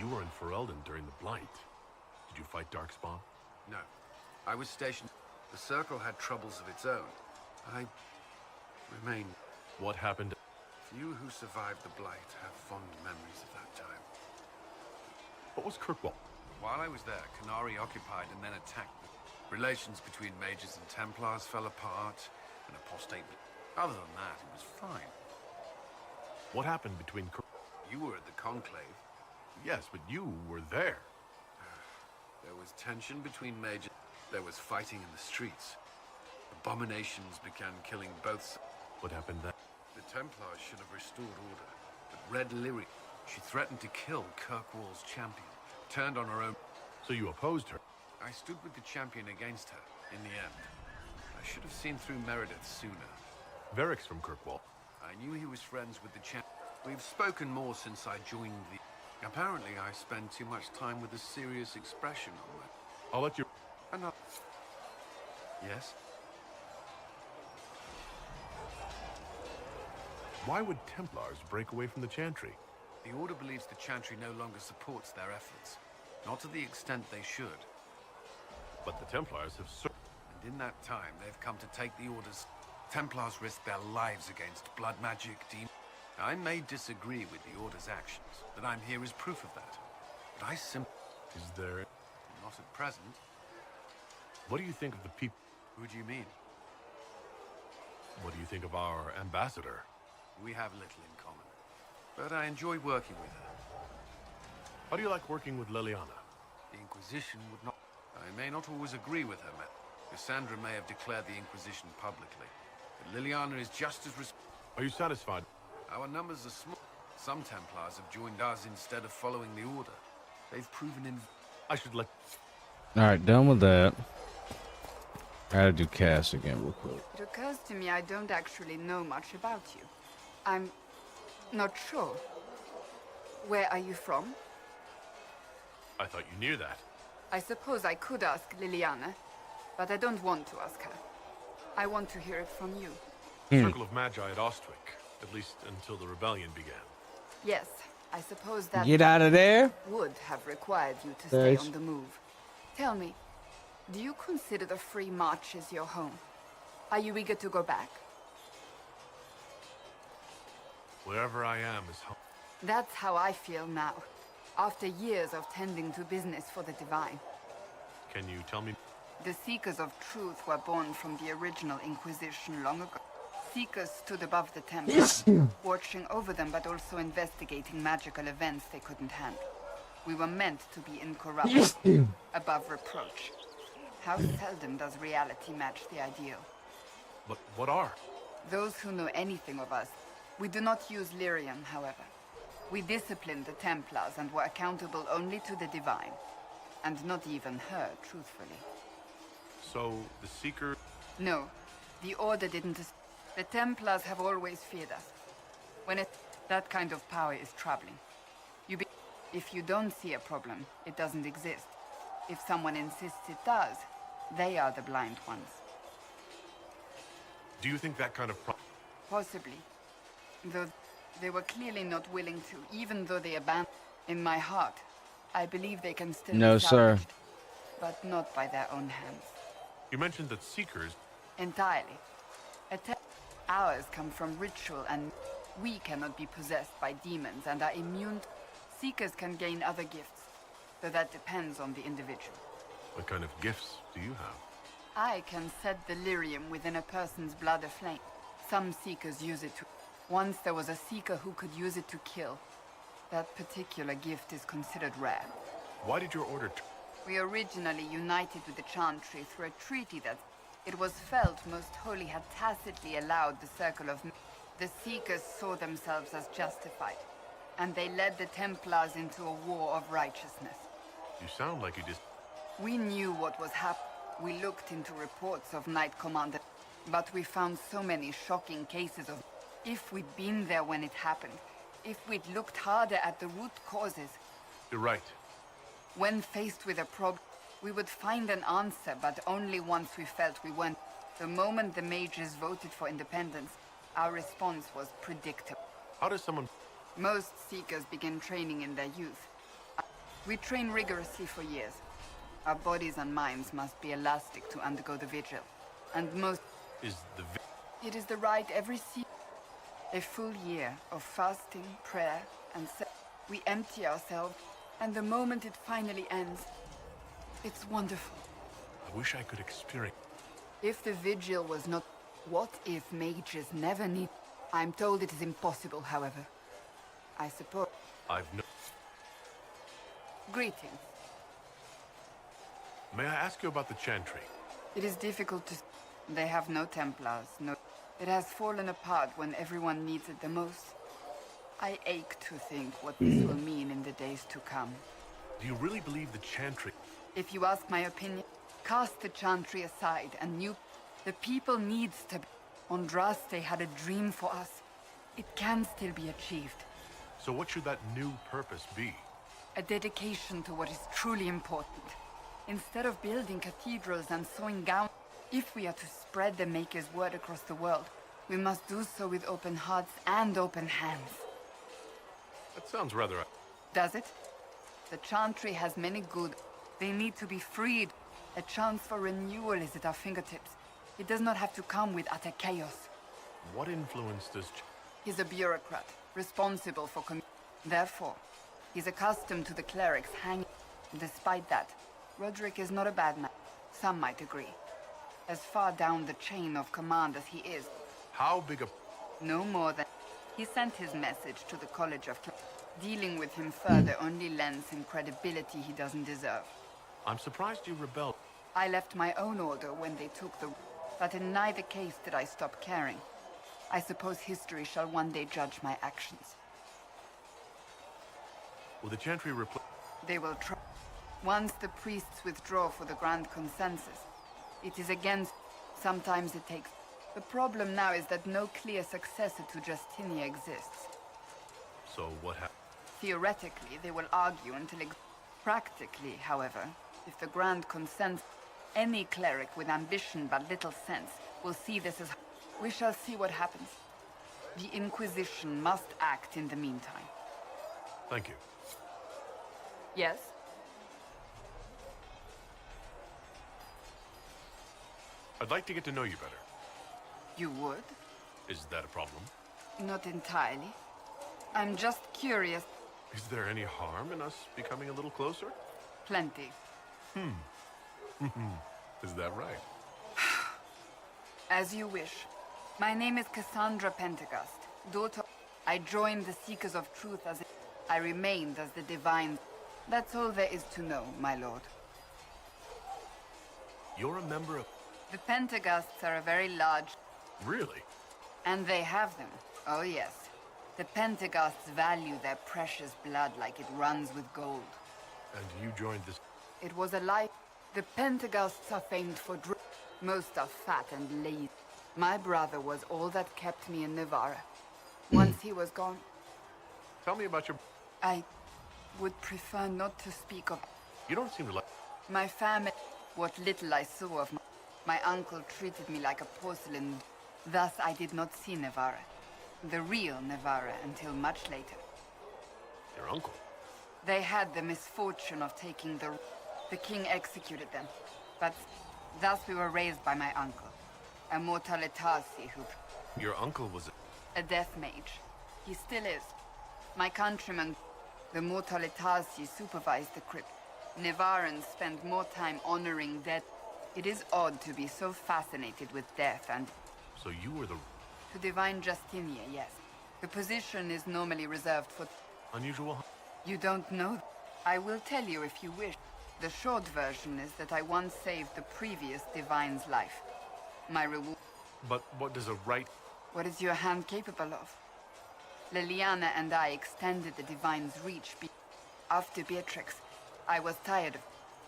You were in Ferelden during the Blight. Did you fight Darkspawn? No. I was stationed. The Circle had troubles of its own. I remain. What happened? Few who survived the Blight have fond memories of that time. What was Kirkwall? While I was there, Canary occupied and then attacked me. Relations between mages and Templars fell apart, and apostate. Other than that, it was fine. What happened between You were at the Conclave. Yes, but you were there. There was tension between mages. There was fighting in the streets. Abominations began killing both sides. What happened then? The Templars should have restored order, but Red Lyric, she threatened to kill Kirkwall's champion, turned on her own. So you opposed her? I stood with the champion against her, in the end. I should have seen through Meredith sooner. Varric's from Kirkwall. I knew he was friends with the champion. We've spoken more since I joined the... Apparently, I spend too much time with a serious expression on my... I'll let you... Enough. Yes? Why would Templars break away from the Chantry? The Order believes the Chantry no longer supports their efforts. Not to the extent they should. But the Templars have served... And in that time, they've come to take the Order's... Templars risk their lives against blood magic, demons. I may disagree with the Order's actions. That I'm here is proof of that. But I simply... Is there... Not at present. What do you think of the people... Who do you mean? What do you think of our ambassador? We have little in common. But I enjoy working with her. How do you like working with Liliana? The Inquisition would not... I may not always agree with her, Cassandra may have declared the Inquisition publicly. But Liliana is just as Are you satisfied? Our numbers are small. Some Templars have joined us instead of following the Order. They've proven in... I should let... Alright, done with that. I gotta do cast again real quick. It occurs to me I don't actually know much about you. I'm not sure. Where are you from? I thought you knew that. I suppose I could ask Liliana, but I don't want to ask her. I want to hear it from you. Circle of Magi at Ostwick, at least until the rebellion began. Yes, I suppose that Get out of there. would have required you to Thanks. stay on the move. Tell me, do you consider the Free Marches your home? Are you eager to go back? Wherever I am is home. That's how I feel now, after years of tending to business for the Divine. Can you tell me... The Seekers of Truth were born from the original Inquisition long ago. Seekers stood above the Templars, watching over them but also investigating magical events they couldn't handle. We were meant to be incorruptible, above reproach. How seldom does reality match the ideal? But what are? Those who know anything of us, we do not use lyrium, however. We disciplined the Templars and were accountable only to the Divine. And not even her, truthfully. So, the Seeker... No, the Order didn't... The Templars have always feared us. That kind of power is troubling. If you don't see a problem, it doesn't exist. If someone insists it does, they are the blind ones. Do you think that kind of... Possibly. Though they were clearly not willing to, even though they abandoned... In my heart, I believe they can still No, be sir. salvaged, but not by their own hands. You mentioned that Seekers... Entirely. Ours come from ritual, and we cannot be possessed by demons and are immune. Seekers can gain other gifts, though that depends on the individual. What kind of gifts do you have? I can set the lyrium within a person's blood aflame. Some Seekers use it to... Once there was a Seeker who could use it to kill. That particular gift is considered rare. Why did your order... We originally united with the Chantry through a treaty that it was felt Most Holy had tacitly allowed the Circle of... The Seekers saw themselves as justified, and they led the Templars into a war of righteousness. You sound like you just... We knew what was happening. We looked into reports of Knight Commander, but we found so many shocking cases of... If we'd been there when it happened, if we'd looked harder at the root causes... You're right. When faced with a problem, we would find an answer, but only once we felt we weren't. The moment the mages voted for independence, our response was predictable. How does someone... Most Seekers begin training in their youth. We train rigorously for years. Our bodies and minds must be elastic to undergo the vigil. And most... Is the It is the rite every season. A full year of fasting, prayer, and we empty ourselves, and the moment it finally ends, it's wonderful. I wish I could experience... If the vigil was not... What if mages never need... I'm told it is impossible, however. I suppose... I've no... Greetings. May I ask you about the Chantry? It is difficult to... They have no Templars, no... It has fallen apart when everyone needs it the most. I ache to think what this will mean in the days to come. Do you really believe the Chantry... If you ask my opinion, cast the Chantry aside and the people needs to... Andraste had a dream for us. It can still be achieved. So what should that new purpose be? A dedication to what is truly important. Instead of building cathedrals and sewing gowns, if we are to spread the Maker's word across the world, we must do so with open hearts and open hands. That sounds rather... Does it? The Chantry has many good. They need to be freed. A chance for renewal is at our fingertips. It does not have to come with utter chaos. What influence does... He's a bureaucrat, responsible for Therefore, he's accustomed to the clerics hanging. Despite that, Roderick is not a bad man. Some might agree. As far down the chain of command as he is. How big a... No more than... He sent his message to the College of Dealing with him further only lends him credibility he doesn't deserve. I'm surprised you rebelled. I left my own order when they took the... But in neither case did I stop caring. I suppose history shall one day judge my actions. Will the Chantry replace... They will try. Once the priests withdraw for the Grand Consensus, it is against... Sometimes it takes... The problem now is that no clear successor to Justinia exists. So what happened? Theoretically, they will argue until... Practically, however, if the Grand Consensus... Any cleric with ambition but little sense will see this as... We shall see what happens. The Inquisition must act in the meantime. Thank you. Yes? I'd like to get to know you better. You would? Is that a problem? Not entirely. I'm just curious. Is there any harm in us becoming a little closer? Plenty. Is that right? As you wish. My name is Cassandra Pentecost, daughter. I joined the Seekers of Truth as I remained as the Divine. That's all there is to know, my lord. You're a member of... The Pentecosts are a very large... Really? And they have them. Oh yes. The Pentecosts value their precious blood like it runs with gold. And you joined this... It was a lie. The Pentecosts are famed for most are fat and lazy. My brother was all that kept me in Navarra. Once he was gone, Tell me about your... I would prefer not to speak of You don't seem to like... my family. What little I saw of my uncle treated me like a porcelain. Thus I did not see Navarra, the real Navarra, until much later. Your uncle? They had the misfortune of taking the king executed them. But thus we were raised by my uncle, a Mortalitasi who... Your uncle was... A death mage. He still is. My countrymen, the Mortalitasi, supervised the crypt. Nevarans spend more time honoring death. It is odd to be so fascinated with death and... So you were the... To divine Justinia, yes. The position is normally reserved for... Unusual... You don't know? I will tell you if you wish. The short version is that I once saved the previous divine's life. My reward... But what does a right... What is your hand capable of? Liliana and I extended the divine's reach after Beatrix. I was tired of...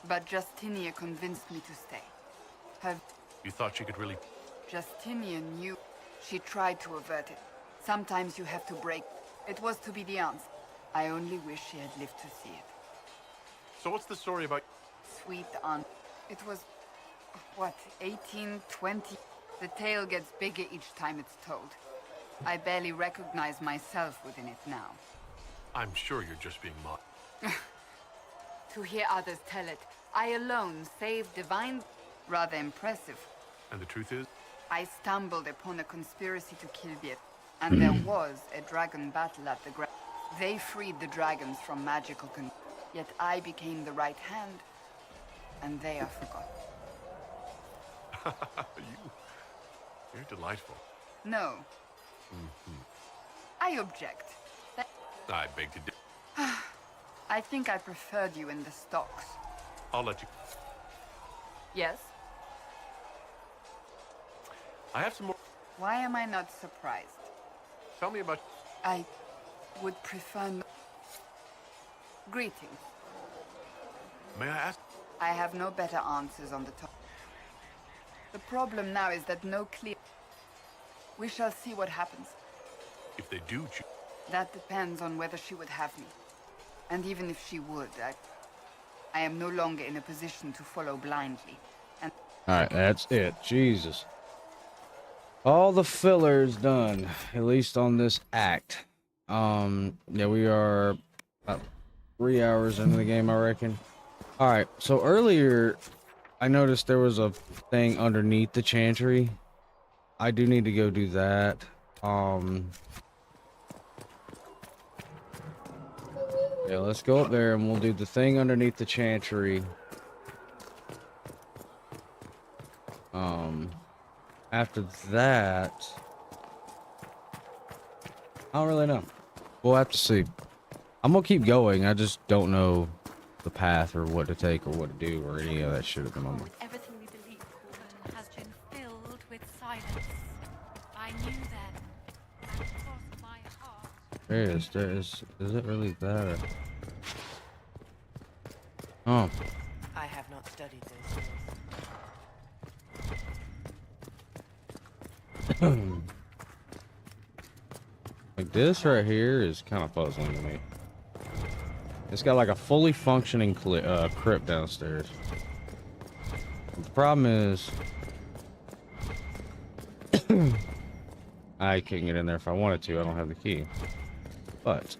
But Justinia convinced me to stay. Her... You thought she could really... Justinia knew. She tried to avert it. Sometimes you have to break. It was to be the answer. I only wish she had lived to see it. So what's the story about... Sweet aunt. It was... What, 1820? The tale gets bigger each time it's told. I barely recognize myself within it now. I'm sure you're just being mocked. To hear others tell it, I alone saved divine... Rather impressive. And the truth is? I stumbled upon a conspiracy to kill Viet, and there was a dragon battle at the ground. They freed the dragons from magical yet I became the right hand, and they are forgotten. You're delightful. No. I object. I beg to differ. I think I preferred you in the stocks. I'll let you. Yes? I have some more. Why am I not surprised? Tell me about. I would prefer no... Greetings. May I ask? I have no better answers on the topic. The problem now is that no clear... We shall see what happens. If they do choose. That depends on whether she would have me. And even if she would, I am no longer in a position to follow blindly. And Alright, that's it. Jesus. All the fillers done, at least on this act. Yeah, we are about 3 hours into the game, I reckon. Alright, so earlier I noticed there was a thing underneath the chantry. I do need to go do that. Yeah, let's go up there and we'll do the thing underneath the chantry. After that, I don't really know. We'll have to see. I'm gonna keep going. I just don't know the path or what to take or what to do or any of that shit at the moment. Everything we believe has been filled with silence. I knew then, and crossed my heart. There is it really that? Oh. I have not studied this. Like this right here is kind of puzzling to me. It's got like a fully functioning crypt downstairs. The problem is I couldn't get in there if I wanted to. I don't have the key. But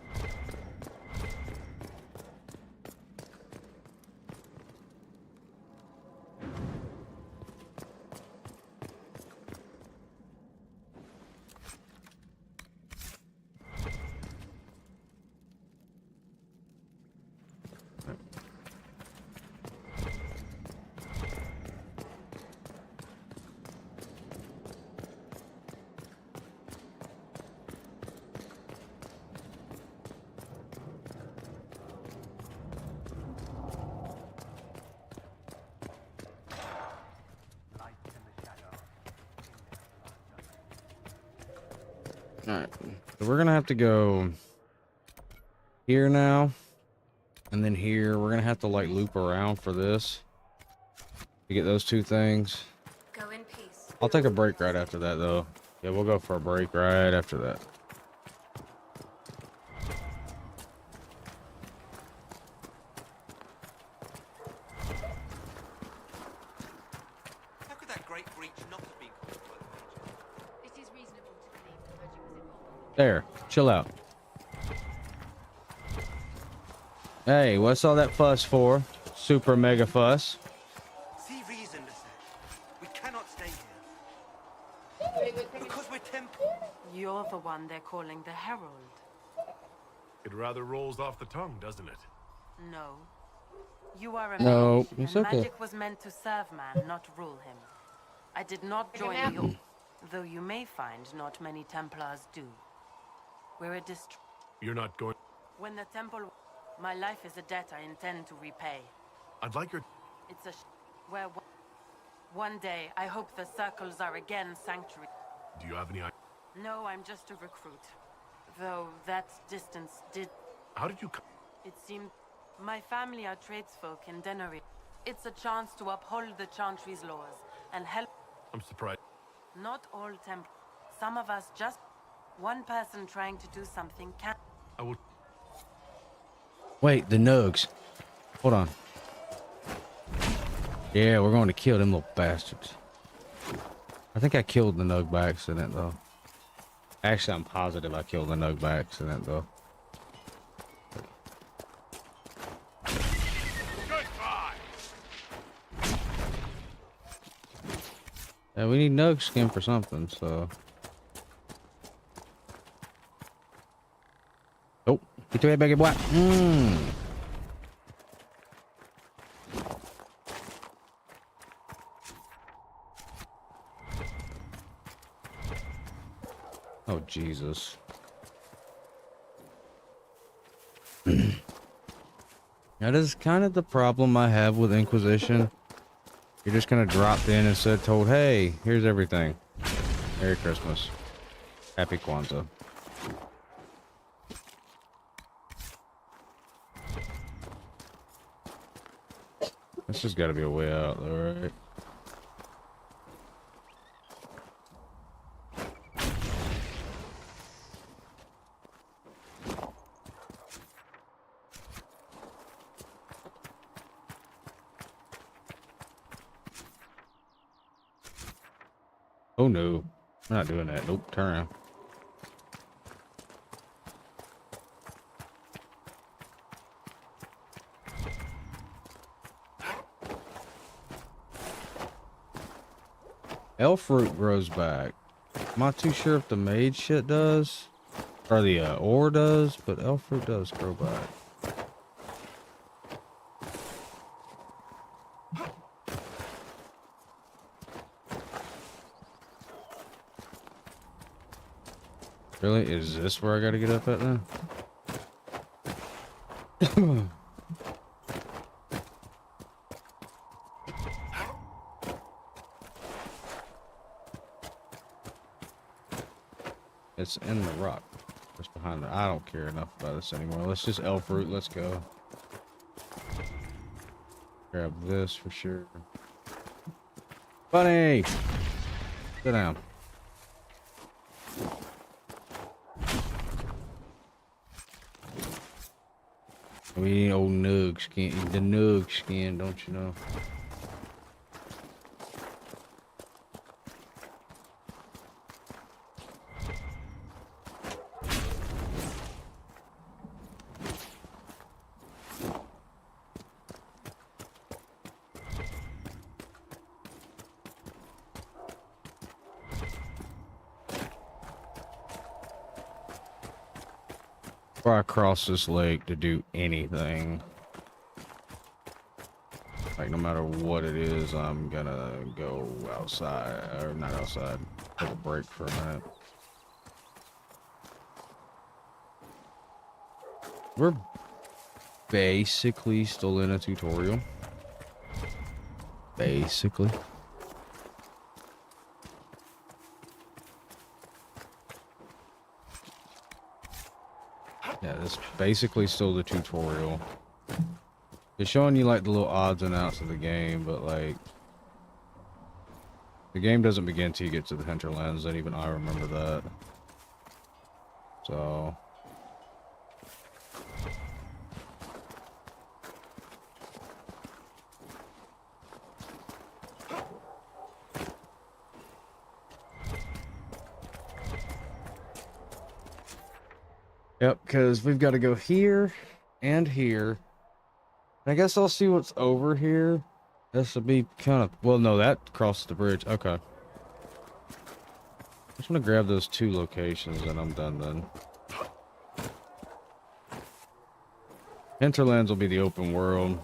alright, so we're gonna have to go here now, and then here. We're gonna have to like loop around for this to get those two things. Go in peace. I'll take a break right after that, though. Yeah, we'll go for a break right after that. How could that great breach not have been caused by the Major? It is reasonable to believe the magic was involved. There, chill out. Hey, what's all that fuss for? Super mega fuss. See reason, Lissette. We cannot stay here. Because we're temple. You're the one they're calling the Herald. It rather rolls off the tongue, doesn't it? No. You are a No, mage, it's and okay. magic was meant to serve man, not rule him. I did not join you, though you may find not many Templars do. We're a You're not going. When the temple... My life is a debt I intend to repay. I'd like your. It's a where one day I hope the circles are again sanctuary. Do you have any idea? No, I'm just a recruit. Though that distance did... How did you come? It seemed... My family are tradesfolk in Dennery. It's a chance to uphold the Chantry's laws and help... I'm surprised. Not all Templars. Some of us just... One person trying to do something can... I will. Wait, the nugs. Hold on. Yeah, we're going to kill them little bastards. I think I killed the nug by accident, though. Actually, I'm positive I killed the nug by accident, though. Yeah, we need nug skin for something, so. Oh, get your head back in black. Oh, Jesus. That is kind of the problem I have with Inquisition. You're just kind of dropped in and said, told, hey, here's everything. Merry Christmas. Happy Kwanzaa. This has got to be a way out, though, right? Oh no, I'm not doing that. Nope, turn around. Elf fruit grows back. I'm not too sure if the mage shit does, or the ore does, but elf fruit does grow back. Really? Is this where I gotta get up at now? It's in the rock. Just behind it. I don't care enough about this anymore. Let's just elf root. Let's go. Grab this for sure. Bunny! Sit down. We need old nug skin. The nug skin, don't you know? Before I cross this lake to do anything, like no matter what it is, I'm gonna go outside, or not outside, take a break for a minute. We're basically still in a tutorial. Basically. Yeah, this basically still the tutorial. It's showing you like the little odds and outs of the game, but like the game doesn't begin till you get to the hinterlands, and even I remember that. So yep, because we've got to go here and here. I guess I'll see what's over here. This will be kind of... Well, no, that crosses the bridge. Okay. I just want to grab those two locations and I'm done then. Hinterlands will be the open world.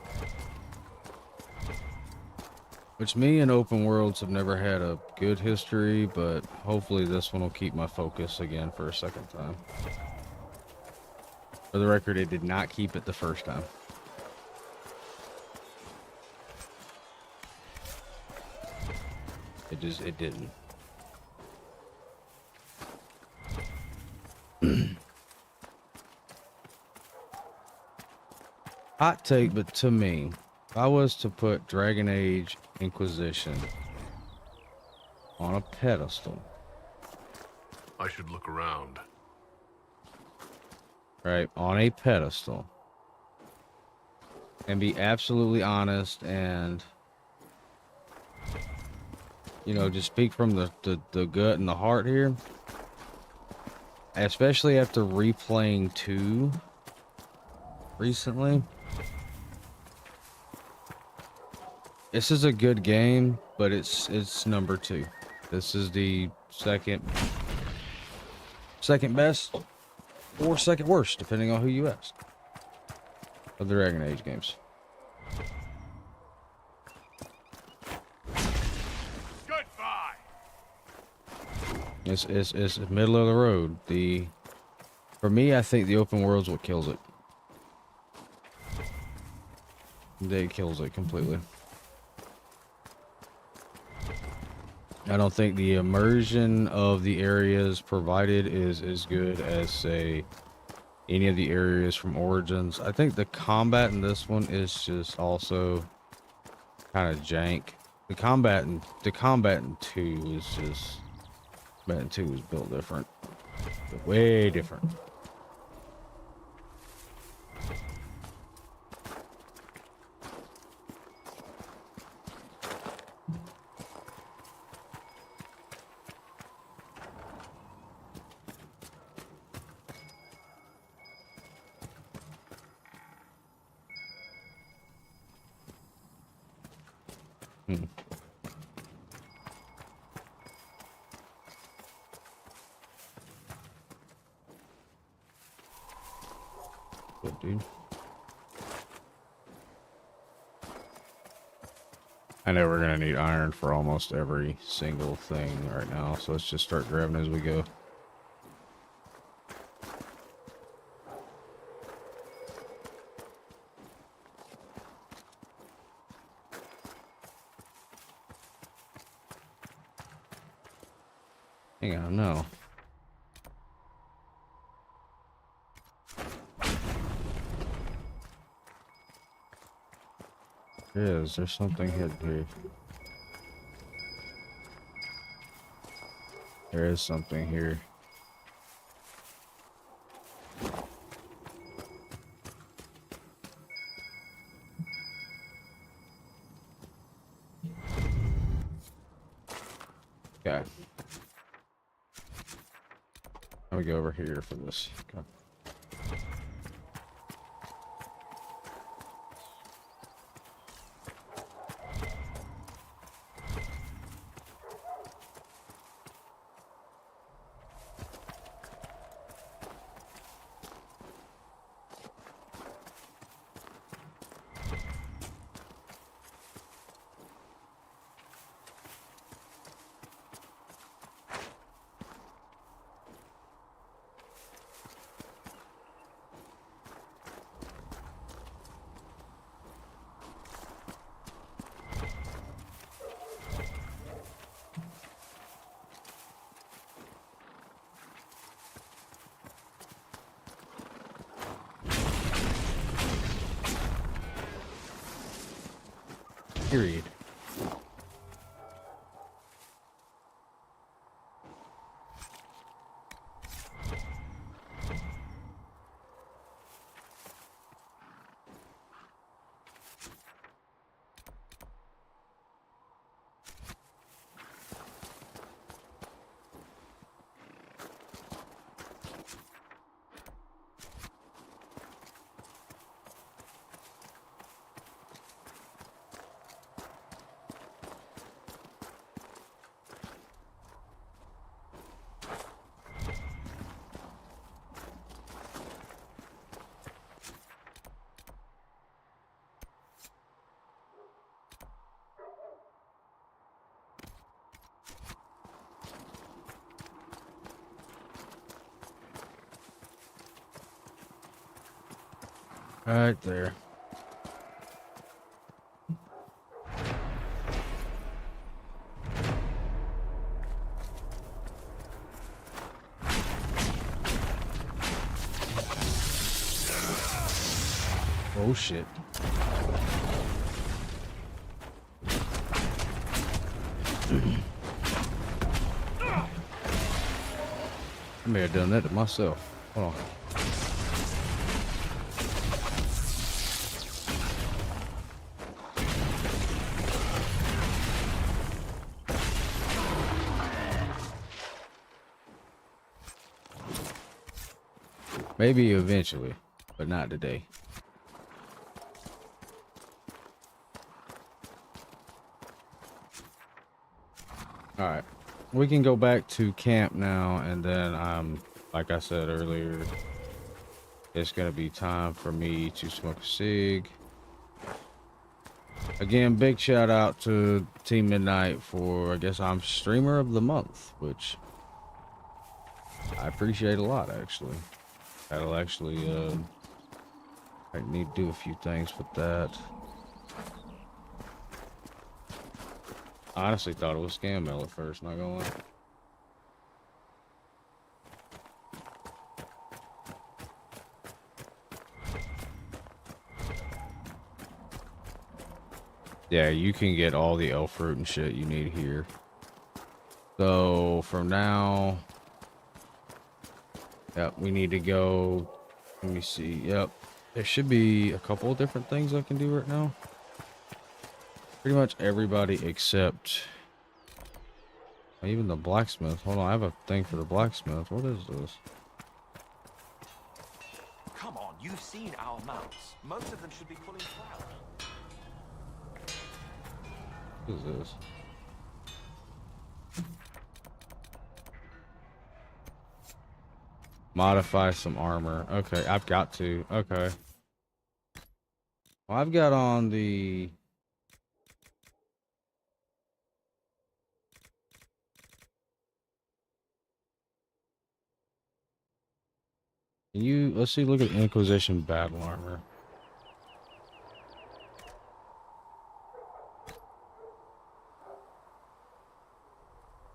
Which me and open worlds have never had a good history, but hopefully this one will keep my focus again for a second time. For the record, it did not keep it the first time. It didn't. Hot take, but to me, if I was to put Dragon Age Inquisition on a pedestal. I should look around. Right, on a pedestal. And be absolutely honest and, you know, just speak from the gut and the heart here. Especially after replaying 2 recently. This is a good game, but it's number 2. This is the second best or second worst, depending on who you ask, of the Dragon Age games. Goodbye. It's middle of the road. For me, I think the open world's what kills it. It kills it completely. I don't think the immersion of the areas provided is as good as, say, any of the areas from Origins. I think the combat in this one is just also kind of jank. The combat in 2 is just, combat in 2 is built different, way different. Good, dude. I know we're gonna need iron for almost every single thing right now, so let's just start grabbing as we go. Hang on, no. There's something hidden here. There is something here. Okay. Let me go over here for this. Okay. Period. Right there. Oh shit. I may have done that to myself. Hold on. Maybe eventually, but not today. All right. we can go back to camp now, and then like I said earlier, it's gonna be time for me to smoke a cig. Again, big shout out to Team Midnight for, I guess I'm streamer of the month, which I appreciate a lot, actually. That'll actually I need to do a few things with that. I honestly thought it was scam mail at first, not gonna lie. Yeah, you can get all the elf fruit and shit you need here. So from now, yep, we need to go. Let me see. Yep, there should be a couple of different things I can do right now. Pretty much everybody except even the blacksmith. Hold on, I have a thing for the blacksmith. What is this? Come on, you've seen our mounts. Most of them should be pulling plow. What is this? Modify some armor. Okay, I've got to. Okay. Well, I've got on the... let's see, look at Inquisition battle armor.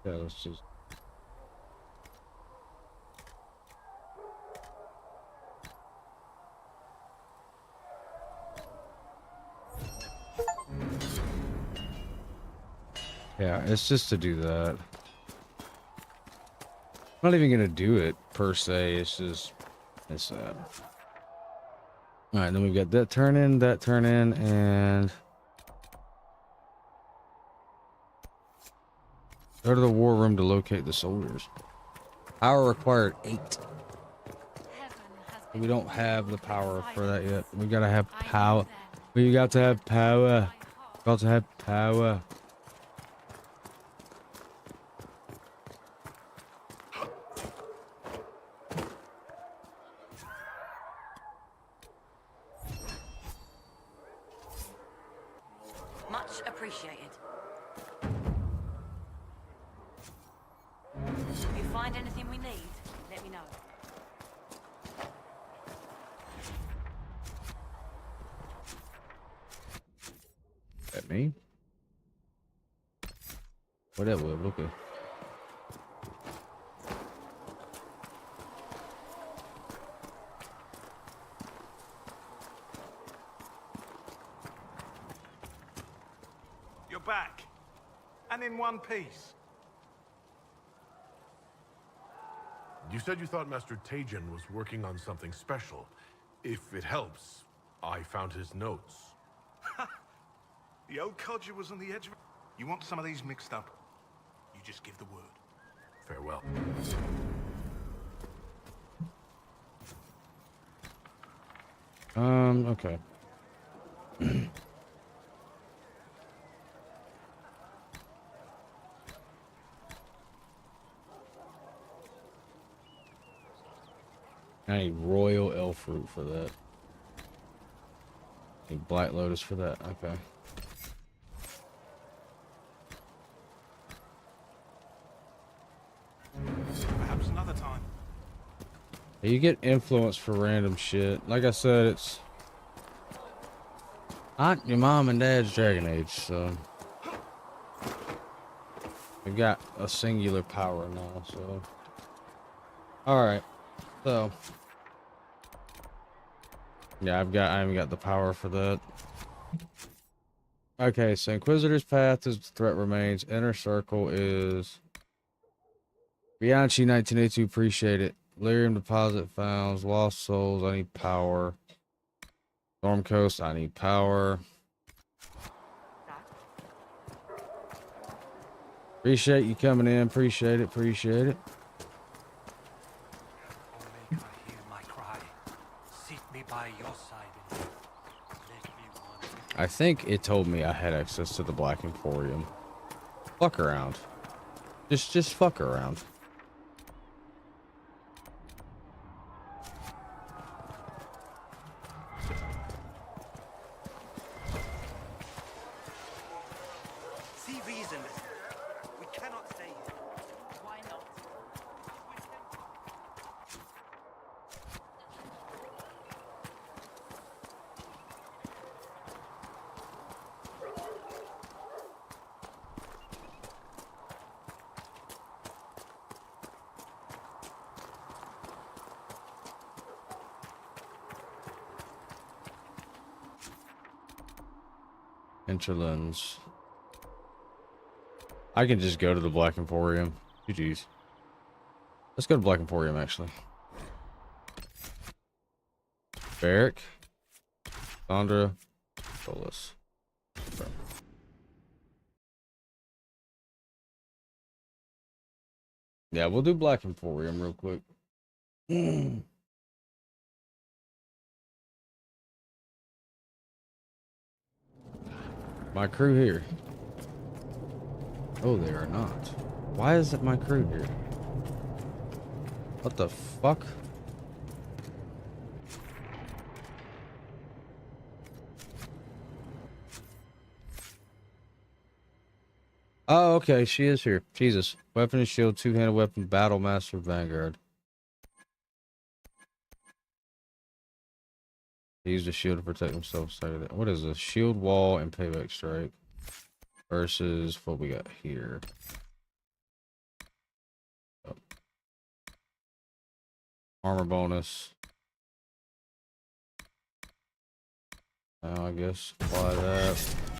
Yeah, let's just... Yeah, it's just to do that. I'm not even gonna do it per se, it's just... it's that. Alright, then we've got that turn in, and... go to the war room to locate the soldiers. Power required 8. We don't have the power for that yet. We gotta have power. We got to have power. Got to have power. Much appreciated. If you find anything we need, let me know. That me? Whatever, look at. You're back. And in one piece. You said you thought Master Tejan was working on something special. If it helps, I found his notes. The old codger was on the edge of it. You want some of these mixed up? You just give the word. Farewell. Okay. I need royal elf fruit for that. Need black lotus for that. Okay. Perhaps another time. You get influence for random shit. Like I said, it's not your mom and dad's Dragon Age, so we've got a singular power now. So, all right. So, yeah, I haven't got the power for that. Okay, so Inquisitor's Path is threat remains. Inner Circle is Bianchi 1982. Appreciate it. Lyrium Deposit found. Lost Souls. I need power. Storm Coast. I need power. Appreciate you coming in. Appreciate it. Appreciate it. Make I hear my cry. Seat me by your side and let me wander. I think it told me I had access to the Black Emporium. Fuck around. Just fuck around. See reason, listen. We cannot stay here. Why not? Interlands. I can just go to the Black Emporium. GG's. Let's go to Black Emporium, actually. Barrick. Sandra. Solus. Yeah, we'll do Black Emporium real quick. My crew here. Oh, they are not. Why is it my crew here? What the fuck? Oh, okay, she is here. Jesus. Weapon and shield, two-handed weapon, battle master, vanguard. He used a shield to protect himself. So what is this? Shield wall and payback strike. Versus what we got here. Oh. Armor bonus. Now I guess apply that.